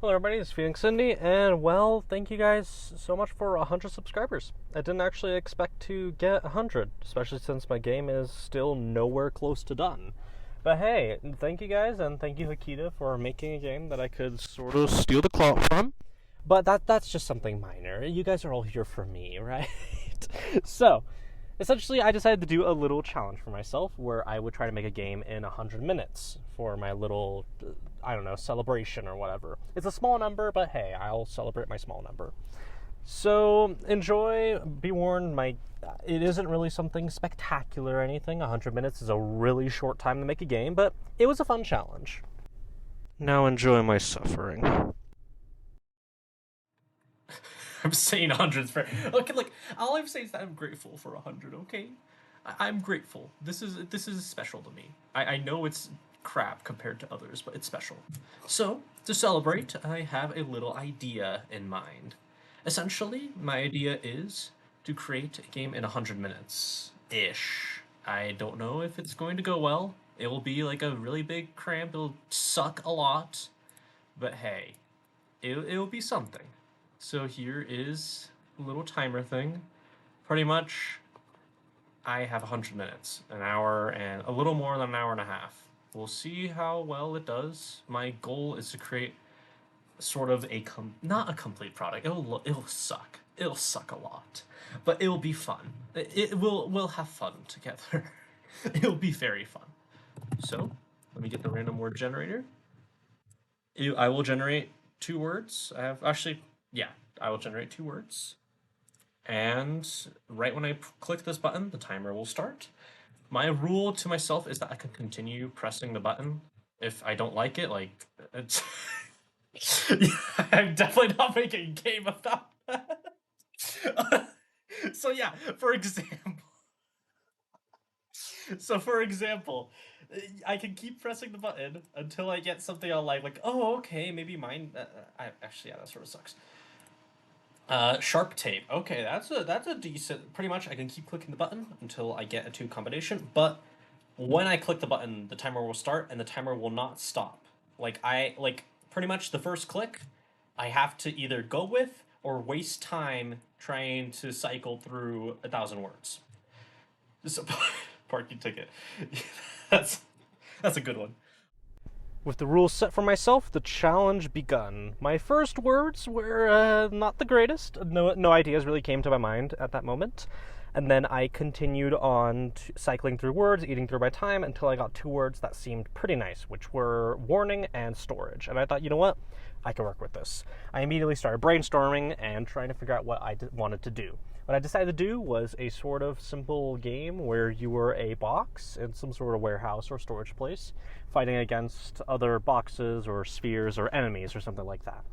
Hello everybody, it's Phoenix Cindy, and well, thank you guys so much for 100 subscribers. I didn't actually expect to get 100, especially since my game is still nowhere close to done. But hey, thank you guys, and thank you Hakita for making a game that I could sort of steal the clout from. But that's just something minor. You guys are all here for me, right? So, essentially, I decided to do a little challenge for myself where I would try to make a game in 100 minutes for my little, I don't know, celebration or whatever. It's a small number, but hey, I'll celebrate my small number. So, enjoy, be warned, it isn't really something spectacular or anything. 100 minutes is a really short time to make a game, but it was a fun challenge. Now enjoy my suffering. I'm saying hundreds for okay. Look, all I'm saying is that I'm grateful for 100. Okay, I'm grateful. This is special to me. I know it's crap compared to others, but it's special. So to celebrate, I have a little idea in mind. Essentially, my idea is to create a game in 100 minutes ish. I don't know if it's going to go well. It will be like a really big cramp. It'll suck a lot, but hey, it'll be something. So here is a little timer thing. Pretty much, I have 100 minutes, an hour, and a little more than an hour and a half. We'll see how well it does. My goal is to create sort of not a complete product. It'll suck. It'll suck a lot, but it'll be fun. We'll have fun together. It'll be very fun. So let me get the random word generator. I will generate 2 words. I will generate 2 words. And right when I click this button, the timer will start. My rule to myself is that I can continue pressing the button if I don't like it. Like, it's I'm definitely not making a game about that. So yeah, for example. So for example, I can keep pressing the button until I get something I like, oh, okay, maybe mine. Actually, yeah, that sort of sucks. Sharp tape. Okay, that's a decent. Pretty much, I can keep clicking the button until I get a 2 combination. But when I click the button, the timer will start, and the timer will not stop. Pretty much the first click, I have to either go with or waste time trying to cycle through 1,000 words. So, parking ticket. that's a good one. With the rules set for myself, the challenge begun. My first words were not the greatest. No ideas really came to my mind at that moment. And then I continued on cycling through words, eating through my time, until I got 2 words that seemed pretty nice, which were warning and storage. And I thought, you know what? I can work with this. I immediately started brainstorming and trying to figure out what I wanted to do. What I decided to do was a sort of simple game where you were a box in some sort of warehouse or storage place, fighting against other boxes or spheres or enemies or something like that.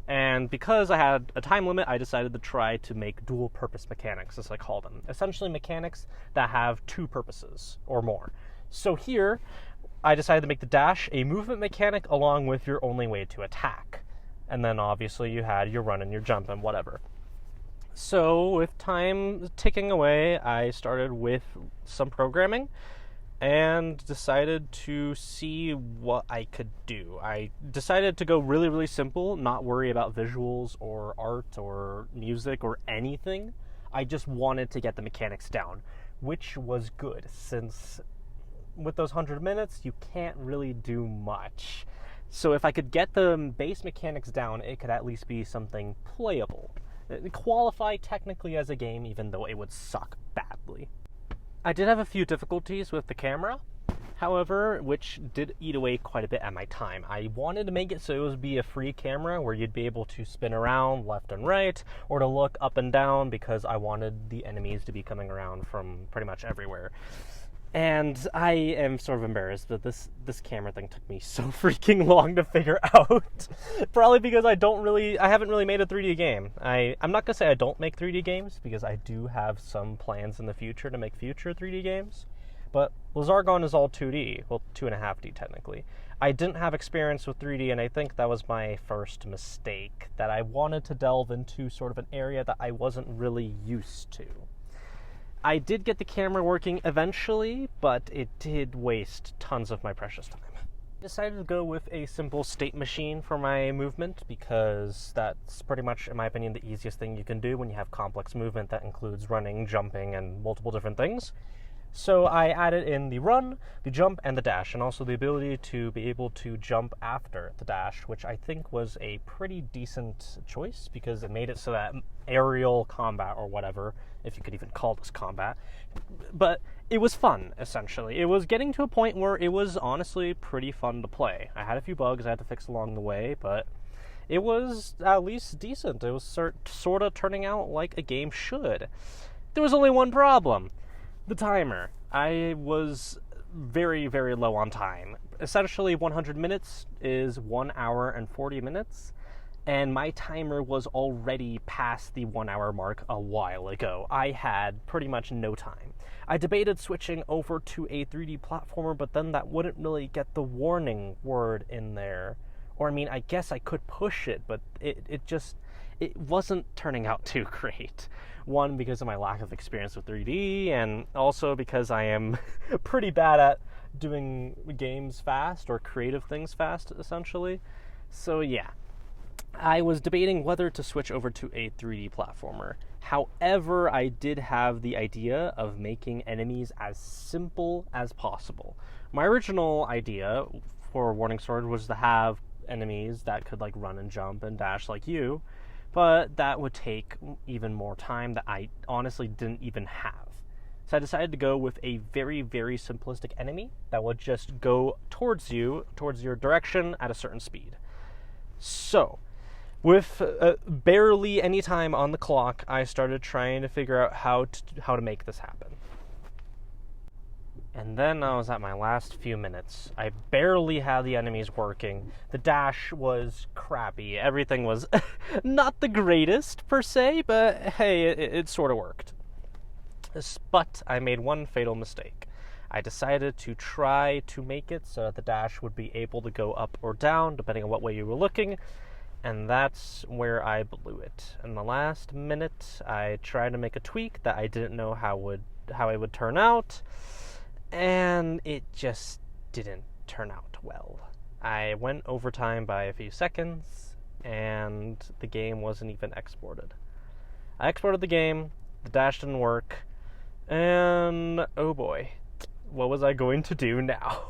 And because I had a time limit, I decided to try to make dual-purpose mechanics, as I call them. Essentially mechanics that have 2 purposes or more. So here, I decided to make the dash a movement mechanic along with your only way to attack. And then obviously you had your run and your jump and whatever. So with time ticking away, I started with some programming and decided to see what I could do. I decided to go really, really simple, not worry about visuals or art or music or anything. I just wanted to get the mechanics down, which was good, since with those 100 minutes, you can't really do much. So if I could get the base mechanics down, it could at least be something playable. Qualify technically as a game, even though it would suck badly. I did have a few difficulties with the camera, however, which did eat away quite a bit at my time. I wanted to make it so it would be a free camera where you'd be able to spin around left and right, or to look up and down, because I wanted the enemies to be coming around from pretty much everywhere. And I am sort of embarrassed that this camera thing took me so freaking long to figure out. Probably because I haven't really made a 3D game. I'm not going to say I don't make 3D games, because I do have some plans in the future to make future 3D games. But Lizargon is all 2D, well, 2.5D technically. I didn't have experience with 3D, and I think that was my first mistake, that I wanted to delve into sort of an area that I wasn't really used to. I did get the camera working eventually, but it did waste tons of my precious time. Decided to go with a simple state machine for my movement because that's pretty much, in my opinion, the easiest thing you can do when you have complex movement that includes running, jumping, and multiple different things. So I added in the run, the jump, and the dash, and also the ability to be able to jump after the dash, which I think was a pretty decent choice because it made it so that aerial combat, or whatever, if you could even call this combat, but it was fun, essentially. It was getting to a point where it was honestly pretty fun to play. I had a few bugs I had to fix along the way, but it was at least decent. It was sort of turning out like a game should. There was only one problem. The timer. I was very, very low on time. Essentially, 100 minutes is 1 hour and 40 minutes, and my timer was already past the 1 hour mark a while ago. I had pretty much no time. I debated switching over to a 3D platformer, but then that wouldn't really get the warning word in there. Or, I mean, I guess I could push it, but it wasn't turning out too great. One, because of my lack of experience with 3D, and also because I am pretty bad at doing games fast, or creative things fast, essentially. So yeah, I was debating whether to switch over to a 3D platformer. However, I did have the idea of making enemies as simple as possible. My original idea for Warning Sword was to have enemies that could like run and jump and dash like you, but that would take even more time that I honestly didn't even have. So I decided to go with a very, very simplistic enemy that would just go towards you, towards your direction at a certain speed. So, with barely any time on the clock, I started trying to figure out how to make this happen. And then I was at my last few minutes. I barely had the enemies working. The dash was crappy. Everything was not the greatest, per se, but hey, it sort of worked. But I made one fatal mistake. I decided to try to make it so that the dash would be able to go up or down, depending on what way you were looking, and that's where I blew it. In the last minute, I tried to make a tweak that I didn't know how it would turn out, and it just didn't turn out well. I went overtime by a few seconds, and the game wasn't even exported. I exported the game, the dash didn't work, and oh boy, what was I going to do now?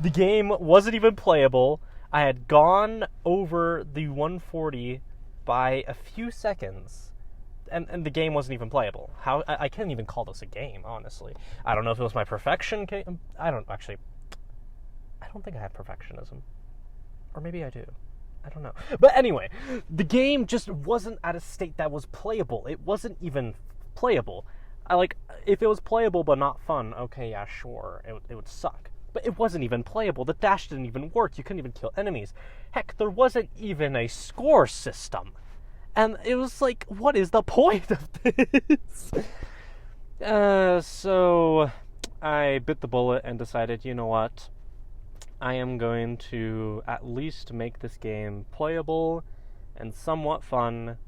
The game wasn't even playable. I had gone over the 140 by a few seconds, and the game wasn't even playable. I can't even call this a game, honestly. I don't know if it was my perfection. I don't think I have perfectionism. Or maybe I do. I don't know. But anyway, the game just wasn't at a state that was playable. It wasn't even playable. If it was playable but not fun, okay, yeah, sure, it would suck. But it wasn't even playable. The dash didn't even work. You couldn't even kill enemies. Heck, there wasn't even a score system. And it was like, what is the point of this? So I bit the bullet and decided, you know what? I am going to at least make this game playable and somewhat fun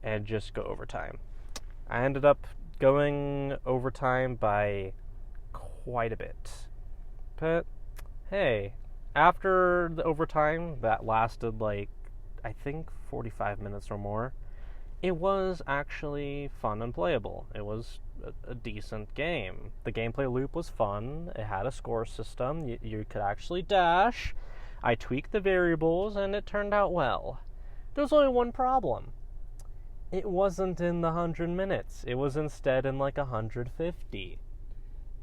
and just go overtime. I ended up going overtime by quite a bit. But hey, after the overtime that lasted I think 45 minutes or more, it was actually fun and playable. It was a decent game. The gameplay loop was fun. It had a score system. You could actually dash. I tweaked the variables and it turned out well. There was only one problem. It wasn't in the 100 minutes. It was instead in 150.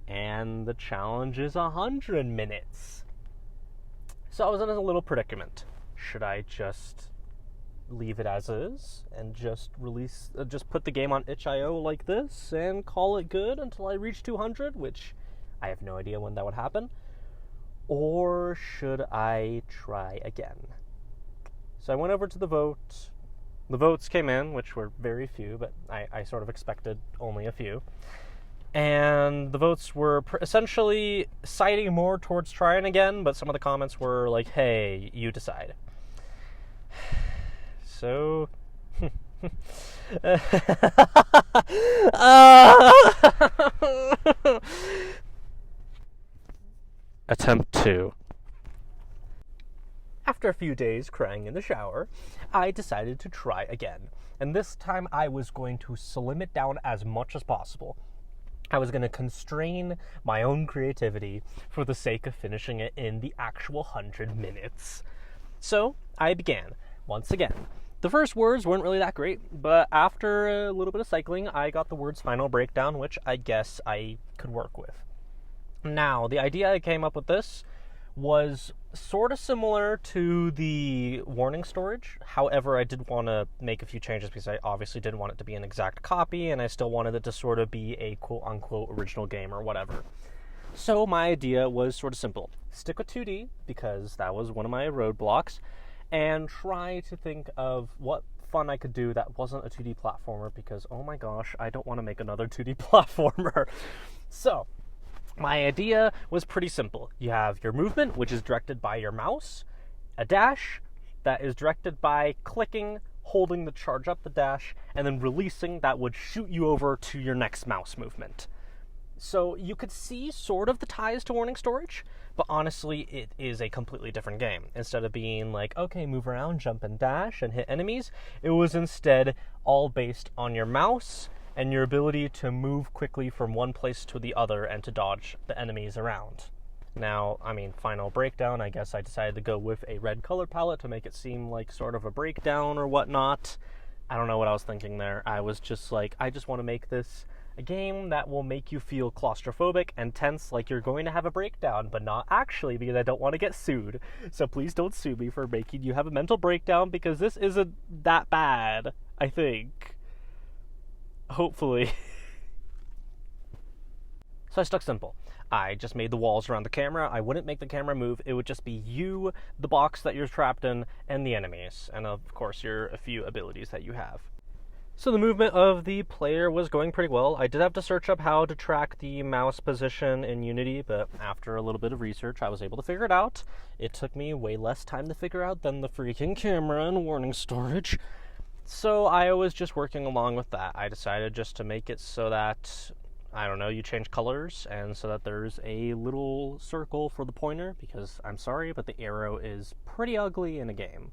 And the challenge is 100 minutes. So I was in a little predicament. Should I just leave it as is and just put the game on itch.io like this and call it good until I reach 200, which I have no idea when that would happen? Or should I try again? So I went over to the vote. The votes came in, which were very few, but I sort of expected only a few. And the votes were essentially siding more towards trying again, but some of the comments were like, hey, you decide. So... Attempt 2. after a few days crying in the shower, I decided to try again. And this time I was going to slim it down as much as possible. I was going to constrain my own creativity for the sake of finishing it in the actual 100 minutes. So I began, once again. The first words weren't really that great, but after a little bit of cycling, I got the words final breakdown, which I guess I could work with. Now, the idea I came up with this was sort of similar to the warning storage. However, I did want to make a few changes because I obviously didn't want it to be an exact copy, and I still wanted it to sort of be a quote-unquote original game or whatever. So my idea was sort of simple. Stick with 2D, because that was one of my roadblocks, and try to think of what fun I could do that wasn't a 2D platformer, because, oh my gosh, I don't want to make another 2D platformer. So my idea was pretty simple. You have your movement, which is directed by your mouse, a dash that is directed by clicking, holding the charge up the dash, and then releasing that would shoot you over to your next mouse movement. So you could see sort of the ties to Warning Storage, but honestly, it is a completely different game. Instead of being like, okay, move around, jump and dash, and hit enemies, it was instead all based on your mouse and your ability to move quickly from one place to the other and to dodge the enemies around. Now, final breakdown, I guess I decided to go with a red color palette to make it seem like sort of a breakdown or whatnot. I don't know what I was thinking there. I was just like, I just want to make this a game that will make you feel claustrophobic and tense like you're going to have a breakdown, but not actually, because I don't want to get sued. So please don't sue me for making you have a mental breakdown, because this isn't that bad, I think. Hopefully. So I stuck simple. I just made the walls around the camera. I wouldn't make the camera move. It would just be you, the box that you're trapped in, and the enemies. And of course, a few abilities that you have. So the movement of the player was going pretty well. I did have to search up how to track the mouse position in Unity, but after a little bit of research, I was able to figure it out. It took me way less time to figure out than the freaking camera and Warning Storage. So I was just working along with that. I decided just to make it so that, you change colors, and so that there's a little circle for the pointer, because I'm sorry, but the arrow is pretty ugly in a game.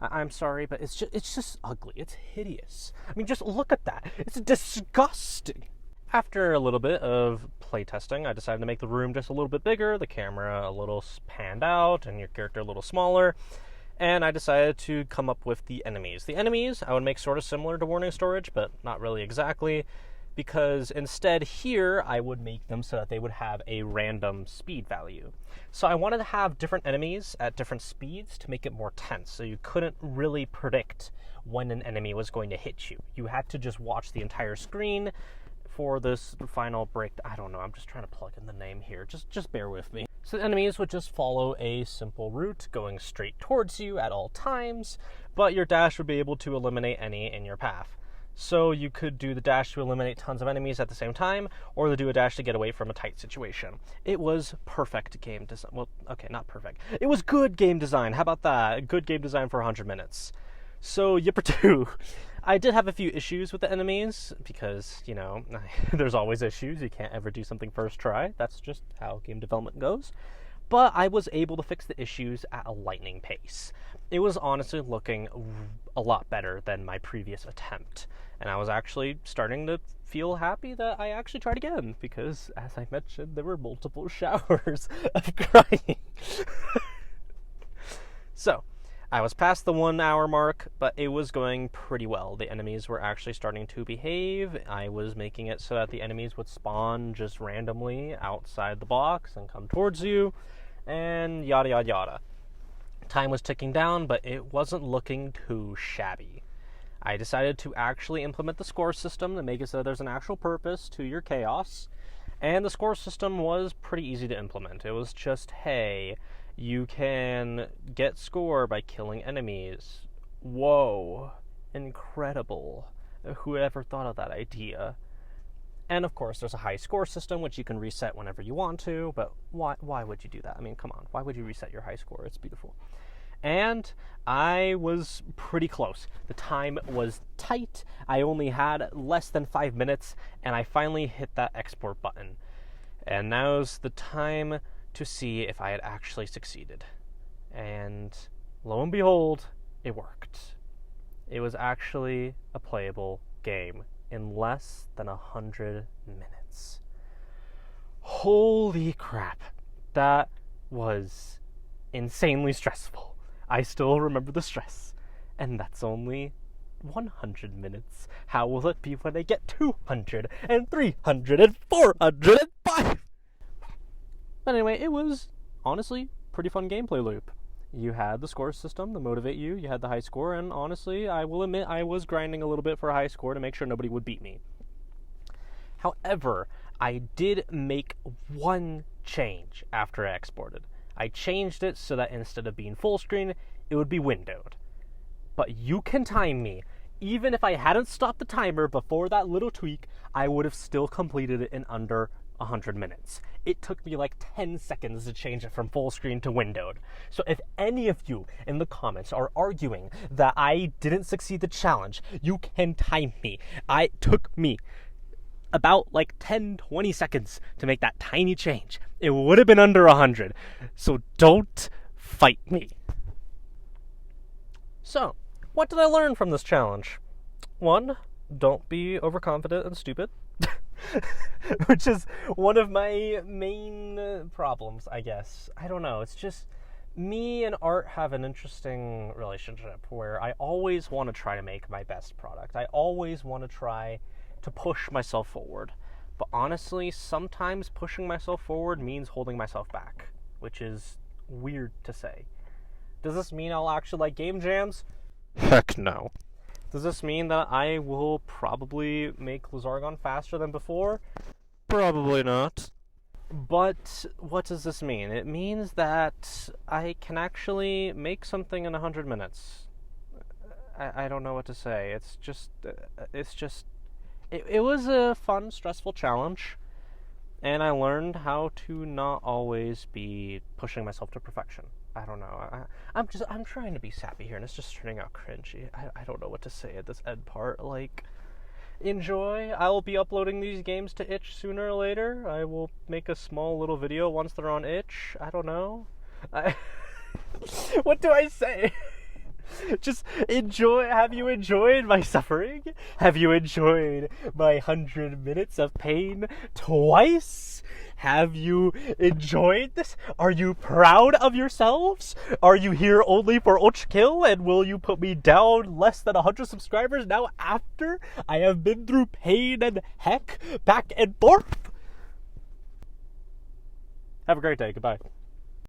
I'm sorry, but it's just ugly. It's hideous. Just look at that. It's disgusting. After a little bit of playtesting, I decided to make the room just a little bit bigger, the camera a little panned out, and your character a little smaller. And I decided to come up with the enemies. The enemies I would make sort of similar to Warning Storage, but not really exactly, because instead here I would make them so that they would have a random speed value. So I wanted to have different enemies at different speeds to make it more tense, so you couldn't really predict when an enemy was going to hit you. You had to just watch the entire screen for this final break. I don't know, I'm just trying to plug in the name here. Just bear with me. So the enemies would just follow a simple route going straight towards you at all times, but your dash would be able to eliminate any in your path. So you could do the dash to eliminate tons of enemies at the same time, or do a dash to get away from a tight situation. It was perfect game design. Well, okay, not perfect. It was good game design. How about that? Good game design for 100 minutes. So, yipper-doo. I did have a few issues with the enemies, because, there's always issues. You can't ever do something first try. That's just how game development goes. But I was able to fix the issues at a lightning pace. It was honestly looking a lot better than my previous attempt. And I was actually starting to feel happy that I actually tried again, because, as I mentioned, there were multiple showers of crying. So, I was past the 1 hour mark, but it was going pretty well. The enemies were actually starting to behave. I was making it so that the enemies would spawn just randomly outside the box and come towards you, and yada yada yada. Time was ticking down, but it wasn't looking too shabby. I decided to actually implement the score system to make it so there's an actual purpose to your chaos, and the score system was pretty easy to implement. It was just, hey, you can get score by killing enemies. Whoa. Incredible. Whoever thought of that idea? And of course, there's a high score system, which you can reset whenever you want to, but why would you do that? Come on. Why would you reset your high score? It's beautiful. And I was pretty close. The time was tight. I only had less than 5 minutes, and I finally hit that export button. And now's the time to see if I had actually succeeded. And lo and behold, it worked. It was actually a playable game in less than 100 minutes. Holy crap. That was insanely stressful. I still remember the stress. And that's only 100 minutes. How will it be when I get 200 and 300 and 405? But anyway, it was honestly pretty fun gameplay loop. You had the score system to motivate you, you had the high score, and honestly, I will admit I was grinding a little bit for a high score to make sure nobody would beat me. However, I did make one change after I exported. I changed it so that instead of being full screen, it would be windowed. But you can time me. Even if I hadn't stopped the timer before that little tweak, I would have still completed it in under 100 minutes. It took me like 10 seconds to change it from full screen to windowed. So if any of you in the comments are arguing that I didn't succeed the challenge, you can time me. It took me about like 10-20 seconds to make that tiny change. It would have been under 100. So don't fight me. So, what did I learn from this challenge? 1, don't be overconfident and stupid. Which is one of my main problems, I guess. I don't know, it's just me and art have an interesting relationship where I always want to try to make my best product. I always want to try to push myself forward. But honestly, sometimes pushing myself forward means holding myself back, which is weird to say. Does this mean I'll actually like game jams? Heck no. Does this mean that I will probably make Lizargon faster than before? Probably not. But what does this mean? It means that I can actually make something in 100 minutes. I don't know what to say. It was a fun, stressful challenge, and I learned how to not always be pushing myself to perfection. I don't know. I'm trying to be sappy here, and it's just turning out cringy. I don't know what to say at this end part. Like, enjoy. I will be uploading these games to itch sooner or later. I will make a small little video once they're on itch. I don't know. What do I say? Just enjoy. Have you enjoyed my suffering? Have you enjoyed my 100 minutes of pain twice? Have you enjoyed this? Are you proud of yourselves? Are you here only for Ochkill? And will you put me down less than 100 subscribers now after I have been through pain and heck back and forth? Have a great day. Goodbye.